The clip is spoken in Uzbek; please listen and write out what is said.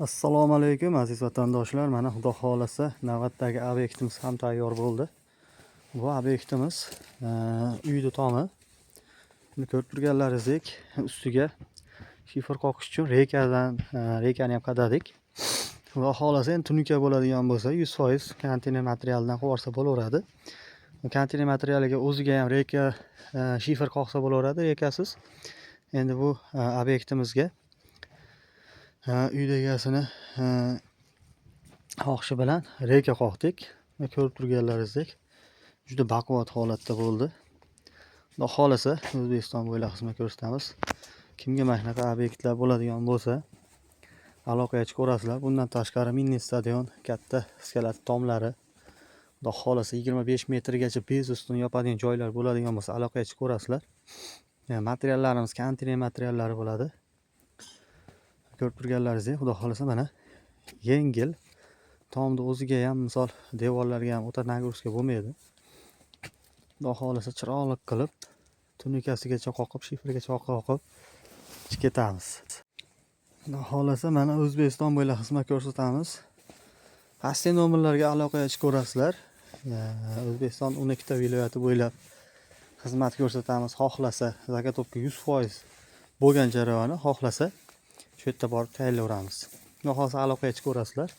Assalomu alaykum aziz vatandoshlar. Mana xudo xolasa navbatdagi obyektimiz ham tayyor bo'ldi. Bu obyektimiz uyni tomi. Buni ko'rib turganlaringizdek ustiga shifer qoqish uchun rekani ham qadadik. Xudo xolasa endi tunuka bo'ladigan bo'lsa 100% konteyner materialidan qilib olsa bo'laveradi. Konteyner materialiga o'ziga ham reka shifer qoqsa bo'laveradi rekasiz. Endi bu obyektimizga uyda egasini xohishi bilan reka qoqdik. Ko'rib turganlaringizdek juda baquvvat holatda bo'ldi. Xudo xolasa O'zbekiston bo'ylab xizmat ko'rsatamiz. Kimga mana shunaqa obyektlar bo'ladigan bo'lsa aloqaga chiqaverasizlar. Bundan tashqari mini stadion, katta skalat tomlari, xudo xolasa 25 metrgacha bez ustuni yopadigan joylar bo'ladigan bo'lsa aloqaga chiqaverasizlar. Materiallarimiz konteyner materiallari bo'ladi. Ko'rib turganlaringizdek xudo xolasa mana yengil tomni o'ziga ham misol devorlarga ham o'ta nagruska bo'lmaydi. Xudo xolasa chiroyli qilib tunikasigacha qoqib, shifrgacha qoqib ketamiz. Xudo xolasa mana O'zbekiston bo'ylab xizmat ko'rsatamiz. Pastki nomerlarga aloqaga chiqaverasizlar. O'zbekiston 12 ta viloyati bo'ylab xizmat ko'rsatamiz. Xohlasa zagotovka 100% bo'lgan jarayonni xohlasa shu yerda borib tayyorlayveramiz. Xudo xolasa aloqaga chiqaverasizlar.